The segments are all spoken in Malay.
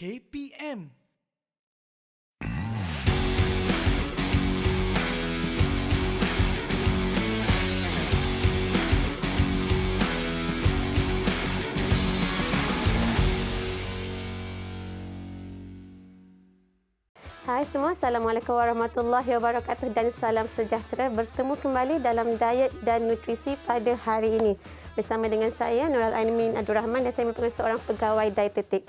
KPM. Hai semua, Assalamualaikum warahmatullahi wabarakatuh dan salam sejahtera. Bertemu kembali dalam Diet dan Nutrisi pada hari ini. Bersama dengan saya, Nurul Ainin Abdul Rahman, dan saya merupakan seorang pegawai dietetik.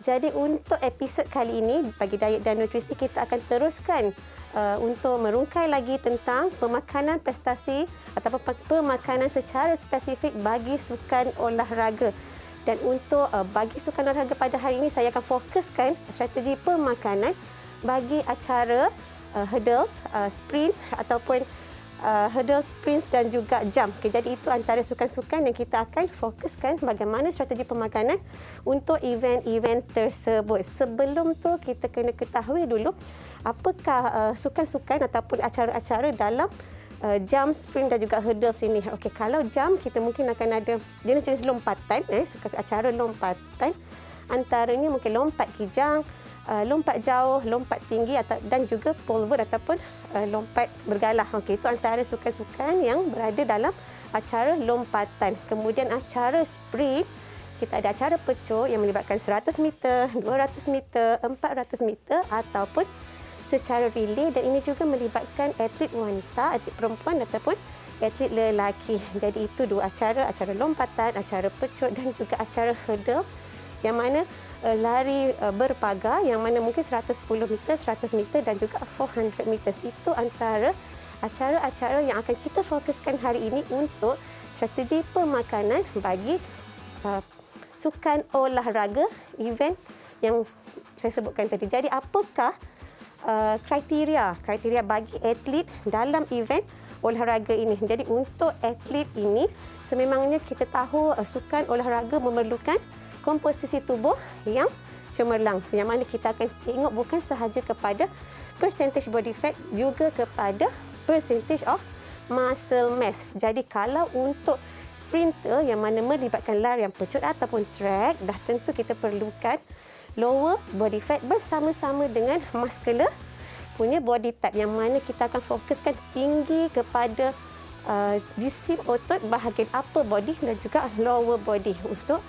Jadi untuk episod kali ini, bagi Diet dan Nutrisi, kita akan teruskan untuk merungkai lagi tentang pemakanan prestasi ataupun pemakanan secara spesifik bagi sukan olahraga. Dan untuk bagi sukan olahraga pada hari ini, saya akan fokuskan strategi pemakanan bagi acara hurdles, sprint ataupun hurdle, sprints dan juga jump. Okay, jadi itu antara sukan-sukan yang kita akan fokuskan bagaimana strategi pemakanan untuk event-event tersebut. Sebelum tu kita kena ketahui dulu apakah sukan-sukan ataupun acara-acara dalam jump, sprint dan juga hurdles ini. Okey, kalau jump kita mungkin akan ada jenis-jenis lompatan, acara lompatan. Antaranya mungkin lompat kijang, lompat jauh, lompat tinggi dan juga pole vault ataupun lompat bergalah. Okey, itu antara sukan-sukan yang berada dalam acara lompatan. Kemudian acara sprint, kita ada acara pecut yang melibatkan 100 meter, 200 meter, 400 meter ataupun secara relay, dan ini juga melibatkan atlet wanita, atlet perempuan ataupun atlet lelaki. Jadi itu dua acara lompatan, acara pecut dan juga acara hurdles yang mana lari berpagar, yang mana mungkin 110 meter, 100 meter dan juga 400 meters. Itu antara acara-acara yang akan kita fokuskan hari ini untuk strategi pemakanan bagi sukan olahraga, event yang saya sebutkan tadi. Jadi apakah kriteria bagi atlet dalam event olahraga ini? Jadi untuk atlet ini, sememangnya kita tahu sukan olahraga memerlukan komposisi tubuh yang cemerlang, yang mana kita akan tengok bukan sahaja kepada percentage body fat, juga kepada percentage of muscle mass. Jadi kalau untuk sprinter yang mana melibatkan larian pecut ataupun track, dah tentu kita perlukan lower body fat bersama-sama dengan muscular punya body type, yang mana kita akan fokuskan tinggi kepada jisim otot bahagian upper body dan juga lower body untuk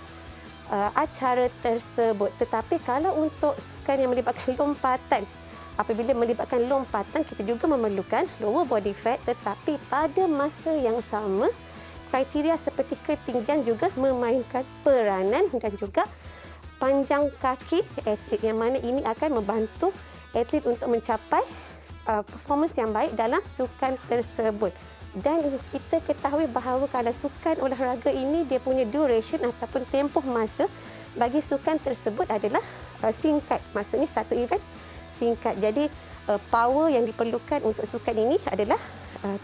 acara tersebut. Tetapi kalau untuk sukan yang melibatkan lompatan, apabila melibatkan lompatan, kita juga memerlukan lower body fat, tetapi pada masa yang sama kriteria seperti ketinggian juga memainkan peranan, dan juga panjang kaki atlet, yang mana ini akan membantu atlet untuk mencapai performance yang baik dalam sukan tersebut. Dan kita ketahui bahawa kalau sukan olahraga ini, dia punya duration ataupun tempoh masa bagi sukan tersebut adalah singkat. Maksudnya satu event singkat. Jadi power yang diperlukan untuk sukan ini adalah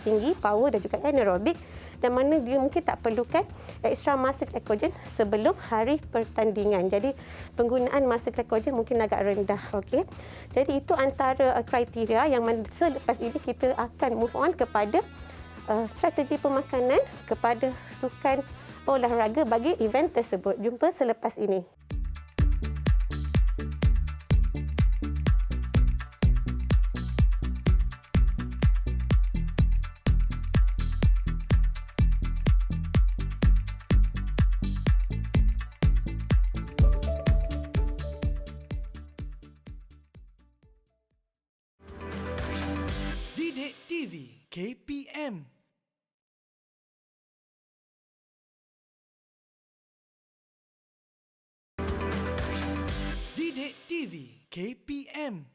tinggi, power dan juga anaerobik, dan mana dia mungkin tak perlukan extra muscle glycogen sebelum hari pertandingan. Jadi penggunaan muscle glycogen mungkin agak rendah. Okey. Jadi itu antara kriteria yang mana selepas ini kita akan move on kepada strategi pemakanan kepada sukan olahraga bagi event tersebut. Jumpa selepas ini. Didik TV KPM. Didik TV KPM.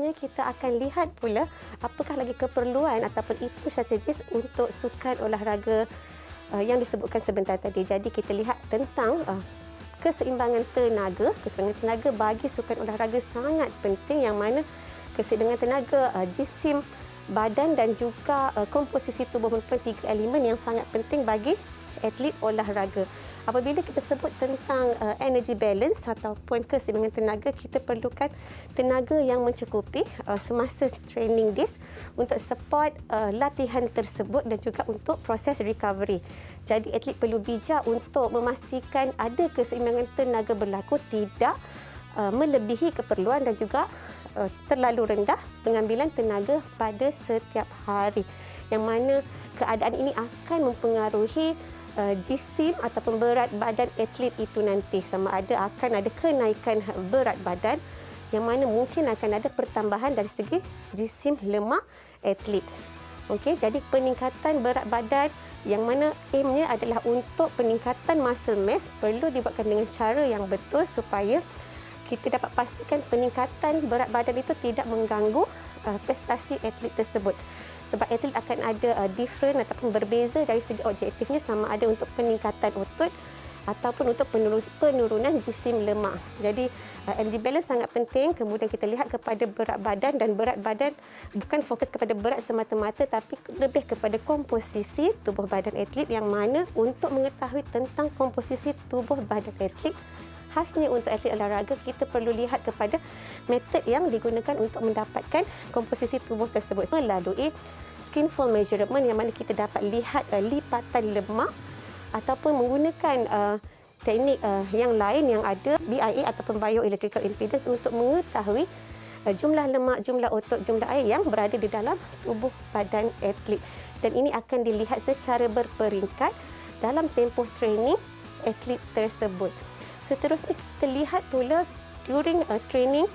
seterusnya kita akan lihat pula apakah lagi keperluan ataupun itu strategis untuk sukan olahraga yang disebutkan sebentar tadi. Jadi kita lihat tentang keseimbangan tenaga. Keseimbangan tenaga bagi sukan olahraga sangat penting, yang mana keseimbangan tenaga, jisim, badan dan juga komposisi tubuh merupakan 3 elemen yang sangat penting bagi atlet olahraga. Apabila kita sebut tentang energy balance ataupun keseimbangan tenaga, kita perlukan tenaga yang mencukupi semasa training days untuk support latihan tersebut dan juga untuk proses recovery. Jadi atlet perlu bijak untuk memastikan ada keseimbangan tenaga berlaku, tidak melebihi keperluan dan juga terlalu rendah pengambilan tenaga pada setiap hari, yang mana keadaan ini akan mempengaruhi jisim ataupun berat badan atlet itu nanti. Sama ada akan ada kenaikan berat badan, yang mana mungkin akan ada pertambahan dari segi jisim lemak atlet. Okey, jadi peningkatan berat badan yang mana aimnya adalah untuk peningkatan muscle mass perlu dibuatkan dengan cara yang betul supaya kita dapat pastikan peningkatan berat badan itu tidak mengganggu prestasi atlet tersebut. Sebab atlet akan ada different ataupun berbeza dari segi objektifnya, sama ada untuk peningkatan otot ataupun untuk penurunan jisim lemak. Jadi energy balance sangat penting. Kemudian kita lihat kepada berat badan, dan berat badan bukan fokus kepada berat semata-mata tapi lebih kepada komposisi tubuh badan atlet, yang mana untuk mengetahui tentang komposisi tubuh badan atlet, khasnya untuk atlet olahraga, kita perlu lihat kepada metod yang digunakan untuk mendapatkan komposisi tubuh tersebut melalui skin fold measurement, yang mana kita dapat lihat lipatan lemak ataupun menggunakan teknik yang lain yang ada BIA ataupun bioelectrical impedance untuk mengetahui jumlah lemak, jumlah otot, jumlah air yang berada di dalam tubuh badan atlet. Dan ini akan dilihat secara berperingkat dalam tempoh training atlet tersebut. Seterusnya kita lihat pula during training,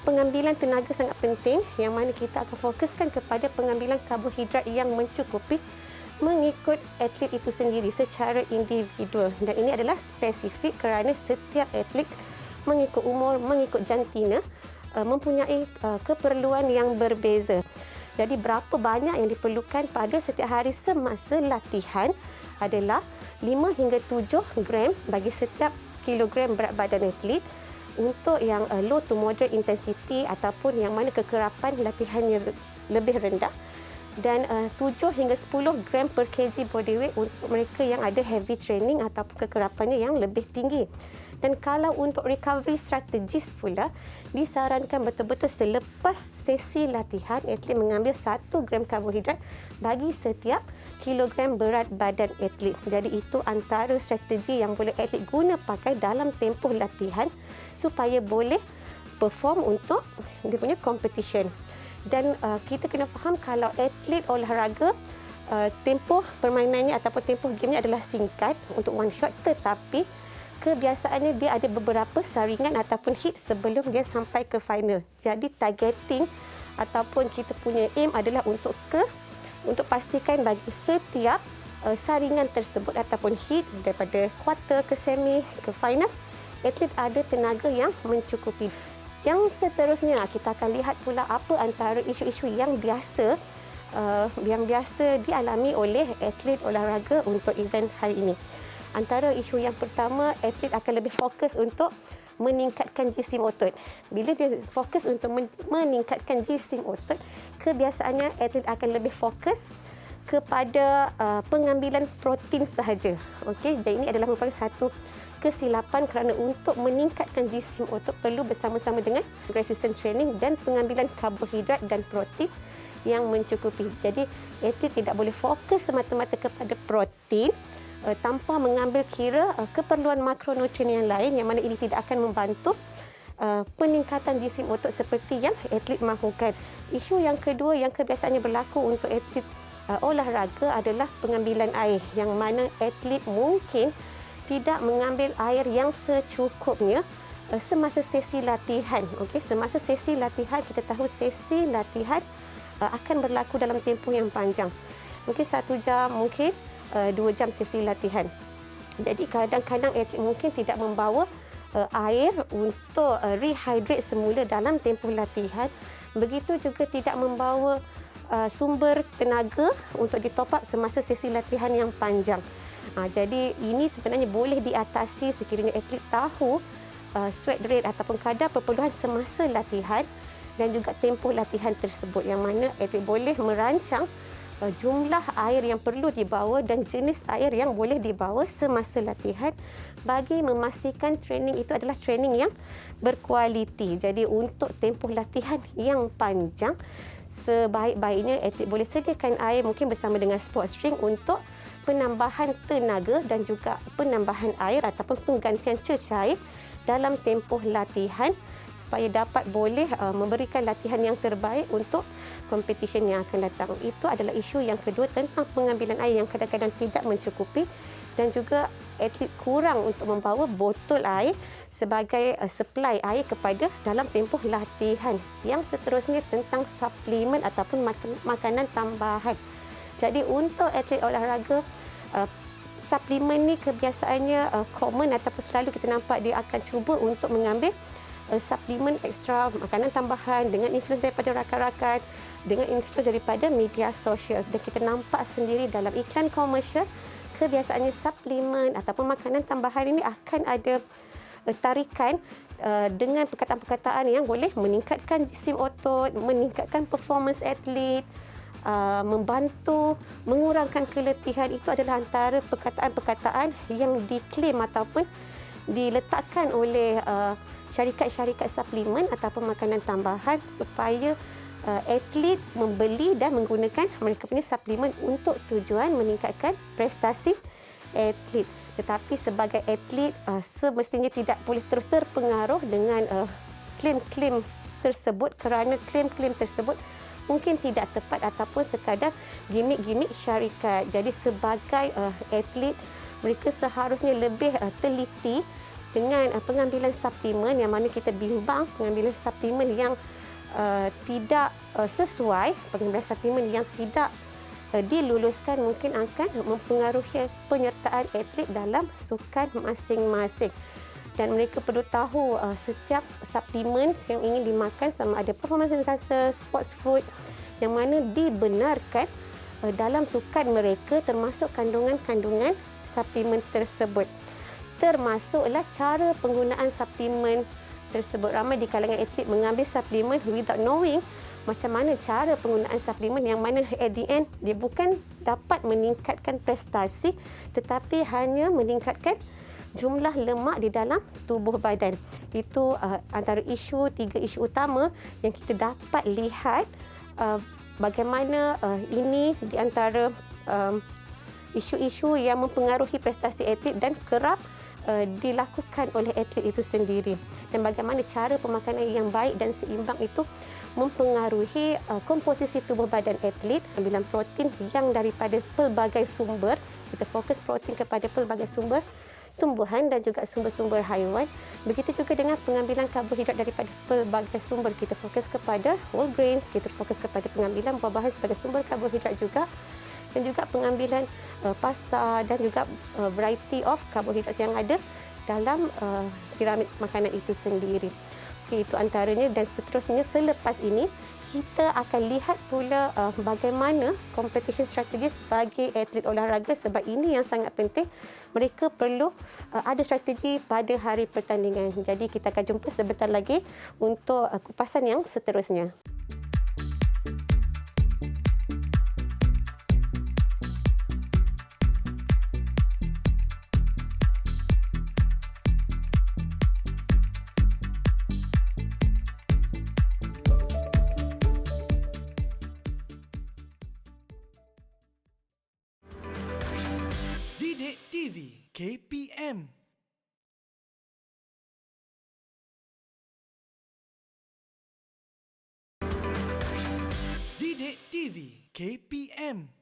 pengambilan tenaga sangat penting, yang mana kita akan fokuskan kepada pengambilan karbohidrat yang mencukupi mengikut atlet itu sendiri secara individual. Dan ini adalah spesifik kerana setiap atlet mengikut umur, mengikut jantina, mempunyai keperluan yang berbeza. Jadi berapa banyak yang diperlukan pada setiap hari semasa latihan adalah 5 hingga 7 gram bagi setiap kilogram berat badan atlet untuk yang low to moderate intensity ataupun yang mana kekerapan latihannya lebih rendah, dan 7 hingga 10 gram per kg body weight untuk mereka yang ada heavy training ataupun kekerapannya yang lebih tinggi. Dan kalau untuk recovery strategis pula, disarankan betul-betul selepas sesi latihan atlet mengambil 1 gram karbohidrat bagi setiap kilogram berat badan atlet. Jadi itu antara strategi yang boleh atlet guna pakai dalam tempoh latihan supaya boleh perform untuk dia punya competition. Dan kita kena faham kalau atlet olahraga tempoh permainannya ataupun tempoh gamenya adalah singkat untuk one shot, tetapi kebiasaannya dia ada beberapa saringan ataupun hit sebelum dia sampai ke final. Jadi targeting ataupun kita punya aim adalah untuk pastikan bagi setiap saringan tersebut ataupun hit daripada quarter ke semi ke finals, atlet ada tenaga yang mencukupi. Yang seterusnya kita akan lihat pula apa antara isu-isu yang biasa dialami oleh atlet olahraga untuk event hari ini. Antara isu yang pertama, atlet akan lebih fokus untuk meningkatkan jisim otot. Bila dia fokus untuk meningkatkan jisim otot, kebiasaannya atlet akan lebih fokus kepada pengambilan protein sahaja. Okey, jadi ini adalah merupakan satu kesilapan kerana untuk meningkatkan jisim otot perlu bersama-sama dengan resistance training dan pengambilan karbohidrat dan protein yang mencukupi. Jadi atlet tidak boleh fokus semata-mata kepada protein tanpa mengambil kira keperluan makronutrien yang lain, yang mana ini tidak akan membantu peningkatan jisim otot seperti yang atlet mahukan. Isu yang kedua yang kebiasaannya berlaku untuk atlet olahraga adalah pengambilan air, yang mana atlet mungkin tidak mengambil air yang secukupnya semasa sesi latihan. Okey, semasa sesi latihan kita tahu sesi latihan akan berlaku dalam tempoh yang panjang. Mungkin 1 jam, mungkin 2 jam sesi latihan. Jadi kadang-kadang atlet mungkin tidak membawa air untuk rehydrate semula dalam tempoh latihan. Begitu juga tidak membawa sumber tenaga untuk ditop up semasa sesi latihan yang panjang. Jadi ini sebenarnya boleh diatasi sekiranya atlet tahu sweat rate ataupun kadar perpuluhan semasa latihan dan juga tempoh latihan tersebut, yang mana atlet boleh merancang jumlah air yang perlu dibawa dan jenis air yang boleh dibawa semasa latihan bagi memastikan training itu adalah training yang berkualiti. Jadi untuk tempoh latihan yang panjang, sebaik-baiknya atlet boleh sediakan air mungkin bersama dengan sports drink untuk penambahan tenaga dan juga penambahan air ataupun penggantian cecair dalam tempoh latihan supaya dapat boleh memberikan latihan yang terbaik untuk competition yang akan datang. Itu adalah isu yang kedua tentang pengambilan air yang kadang-kadang tidak mencukupi dan juga atlet kurang untuk membawa botol air sebagai supply air kepada dalam tempoh latihan. Yang seterusnya tentang suplemen ataupun makanan tambahan. Jadi untuk atlet olahraga, suplemen ni kebiasaannya common ataupun selalu kita nampak dia akan cuba untuk mengambil suplemen ekstra, makanan tambahan dengan influence daripada rakan-rakan, dengan influence daripada media sosial. Dan kita nampak sendiri dalam iklan komersial, kebiasaannya suplemen ataupun makanan tambahan ini akan ada tarikan dengan perkataan-perkataan yang boleh meningkatkan jisim otot, meningkatkan performance atlet, membantu mengurangkan keletihan. Itu adalah antara perkataan-perkataan yang diklaim ataupun diletakkan oleh syarikat-syarikat suplemen ataupun makanan tambahan supaya atlet membeli dan menggunakan mereka punya suplemen untuk tujuan meningkatkan prestasi atlet. Tetapi sebagai atlet semestinya tidak boleh terus terpengaruh dengan klaim-klaim tersebut, kerana klaim-klaim tersebut mungkin tidak tepat ataupun sekadar gimik-gimik syarikat. Jadi sebagai atlet, mereka seharusnya lebih teliti dengan pengambilan suplemen, yang mana kita bimbang pengambilan suplemen yang tidak sesuai, pengambilan suplemen yang tidak diluluskan mungkin akan mempengaruhi penyertaan atlet dalam sukan masing-masing. Dan mereka perlu tahu setiap suplemen yang ingin dimakan, sama ada performance enhancer, sports food, yang mana dibenarkan dalam sukan mereka, termasuk kandungan-kandungan suplemen tersebut. Termasuklah cara penggunaan suplemen tersebut. Ramai di kalangan atlet mengambil suplemen without knowing macam mana cara penggunaan suplemen, yang mana at the end dia bukan dapat meningkatkan prestasi tetapi hanya meningkatkan jumlah lemak di dalam tubuh badan. Itu antara tiga isu utama yang kita dapat lihat bagaimana ini di antara isu-isu yang mempengaruhi prestasi atlet dan kerap dilakukan oleh atlet itu sendiri. Dan bagaimana cara pemakanan yang baik dan seimbang itu mempengaruhi komposisi tubuh badan atlet. Ambilan protein yang daripada pelbagai sumber, kita fokus protein kepada pelbagai sumber tumbuhan dan juga sumber-sumber haiwan. Begitu juga dengan pengambilan karbohidrat daripada pelbagai sumber, kita fokus kepada whole grains, kita fokus kepada pengambilan buah-buahan sebagai sumber karbohidrat juga, dan juga pengambilan pasta dan juga variety of karbohidrat yang ada dalam piramid makanan itu sendiri. Okey, itu antaranya. Dan seterusnya selepas ini kita akan lihat pula bagaimana competition strategies bagi atlet olahraga, sebab ini yang sangat penting. Mereka perlu ada strategi pada hari pertandingan. Jadi kita akan jumpa sebentar lagi untuk kupasan yang seterusnya. Didik TV KPM. Didik TV KPM.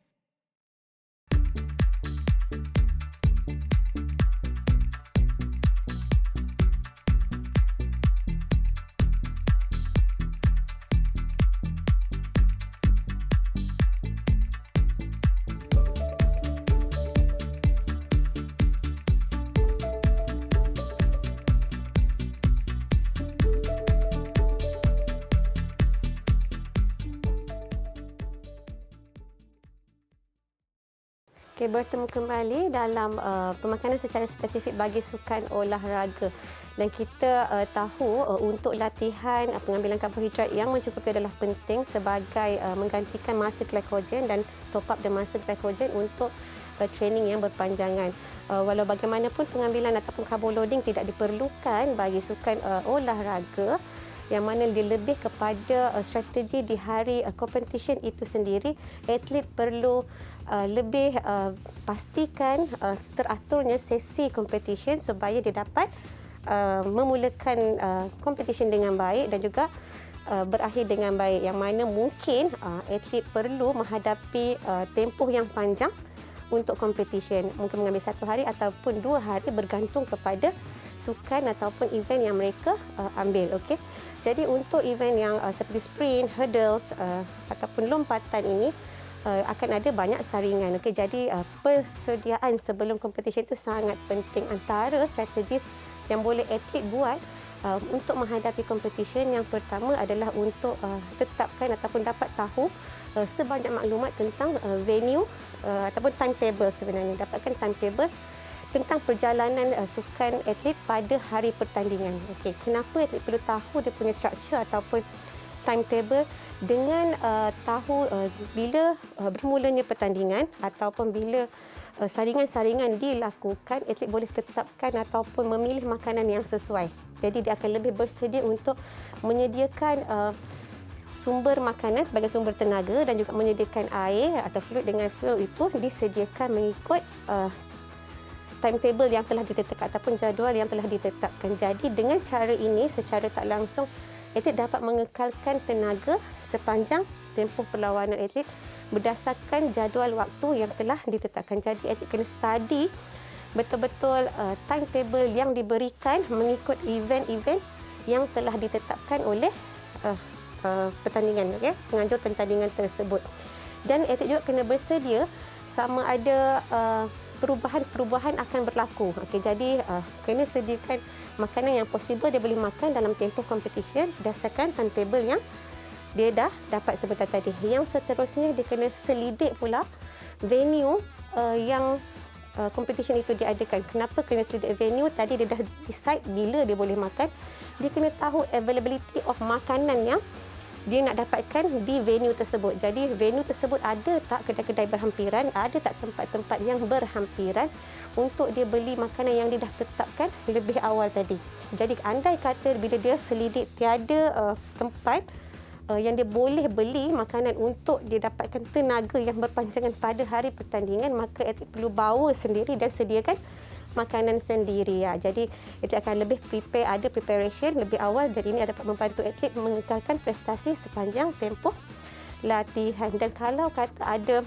Okey, bertemu kembali dalam pemakanan secara spesifik bagi sukan olahraga. Dan kita tahu untuk latihan pengambilan karbohidrat yang mencukupi adalah penting sebagai menggantikan masa glycogen dan top up the masa glycogen untuk training yang berpanjangan. Walau bagaimanapun pengambilan ataupun carbo loading tidak diperlukan bagi sukan olahraga, yang mana dia lebih kepada strategi di hari competition itu sendiri. Atlet perlu lebih pastikan teraturnya sesi competition supaya dia dapat memulakan competition dengan baik dan juga berakhir dengan baik, yang mana mungkin atlet perlu menghadapi tempoh yang panjang untuk competition, mungkin mengambil 1 hari ataupun 2 hari bergantung kepada sukan ataupun event yang mereka ambil. Okey. Jadi untuk event yang seperti sprint, hurdles ataupun lompatan ini akan ada banyak saringan. Okey, jadi persediaan sebelum competition itu sangat penting. Antara strategis yang boleh atlet buat untuk menghadapi competition, yang pertama adalah untuk tetapkan ataupun dapat tahu sebanyak maklumat tentang venue ataupun timetable sebenarnya. Dapatkan timetable tentang perjalanan sukan atlet pada hari pertandingan. Okey, kenapa atlet perlu tahu dia punya structure ataupun timetable? Dengan tahu bila bermulanya pertandingan ataupun bila saringan-saringan dilakukan, atlet boleh tetapkan ataupun memilih makanan yang sesuai. Jadi dia akan lebih bersedia untuk menyediakan sumber makanan sebagai sumber tenaga dan juga menyediakan air atau fluid dengan fuel itu disediakan mengikut timetable yang telah ditetapkan ataupun jadual yang telah ditetapkan. Jadi dengan cara ini secara tak langsung atlet dapat mengekalkan tenaga sepanjang tempoh perlawanan atlet berdasarkan jadual waktu yang telah ditetapkan. Jadi atlet kena study betul-betul timetable yang diberikan mengikut event-event yang telah ditetapkan oleh pertandingan, okay? Penganjur pertandingan tersebut. Dan atlet juga kena bersedia sama ada perubahan-perubahan akan berlaku. Okey, jadi kena sediakan makanan yang possible dia boleh makan dalam tempoh competition berdasarkan timetable yang dia dah dapat sebentar tadi. Yang seterusnya dia kena selidik pula venue yang competition itu diadakan. Kenapa kena selidik venue? Tadi dia dah decide bila dia boleh makan. Dia kena tahu availability of makanan yang dia nak dapatkan di venue tersebut. Jadi venue tersebut ada tak kedai-kedai berhampiran, ada tak tempat-tempat yang berhampiran untuk dia beli makanan yang dia dah tetapkan lebih awal tadi. Jadi andai kata bila dia selidik tiada tempat yang dia boleh beli makanan untuk dia dapatkan tenaga yang berpanjangan pada hari pertandingan, maka atlet perlu bawa sendiri dan sediakan makanan sendiri. Jadi atlet akan lebih prepare, ada preparation lebih awal, dan ini dapat membantu atlet mengekalkan prestasi sepanjang tempoh latihan. Dan kalau kata ada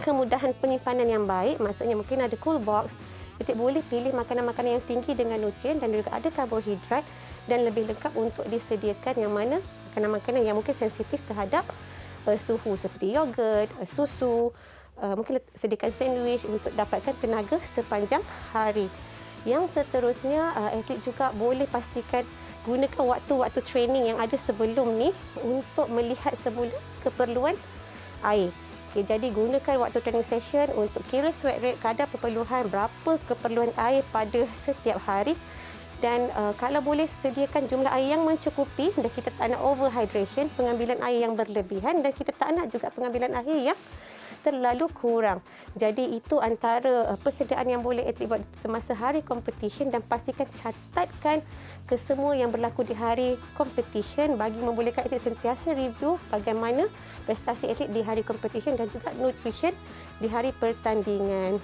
kemudahan penyimpanan yang baik, maksudnya mungkin ada cool box, atlet boleh pilih makanan-makanan yang tinggi dengan nutrien dan juga ada karbohidrat dan lebih lengkap untuk disediakan, yang mana makanan-makanan yang mungkin sensitif terhadap suhu seperti yogurt, susu, mungkin sediakan sandwich untuk dapatkan tenaga sepanjang hari. Yang seterusnya, atlet juga boleh pastikan gunakan waktu-waktu training yang ada sebelum ni untuk melihat semula keperluan air. Okay, jadi gunakan waktu training session untuk kira sweat rate, kadar perperluan, berapa keperluan air pada setiap hari. Dan kalau boleh sediakan jumlah air yang mencukupi, dan kita tak nak overhydration, pengambilan air yang berlebihan, dan kita tak nak juga pengambilan air yang terlalu kurang. Jadi itu antara persediaan yang boleh atlet buat semasa hari competition, dan pastikan catatkan kesemua yang berlaku di hari competition bagi membolehkan atlet sentiasa review bagaimana prestasi atlet di hari competition dan juga nutrition di hari pertandingan.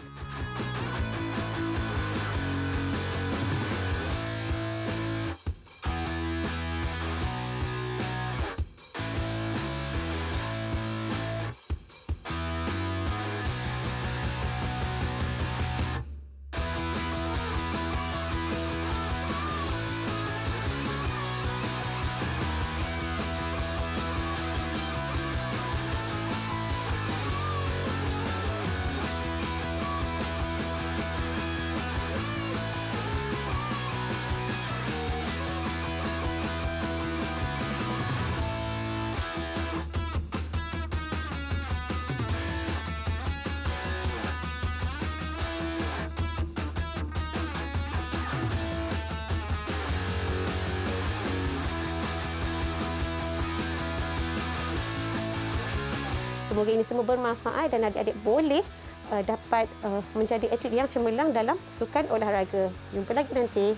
Semoga ini semua bermanfaat dan adik-adik boleh dapat menjadi atlet yang cemerlang dalam sukan olahraga. Jumpa lagi nanti.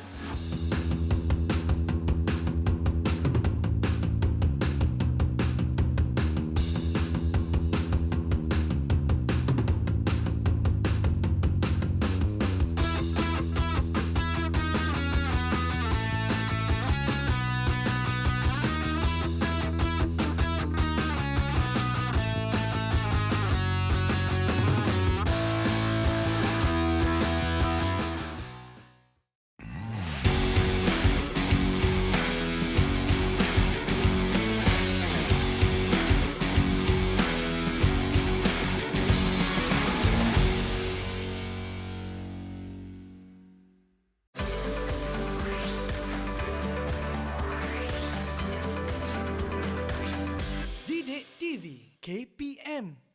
Didik TV KPM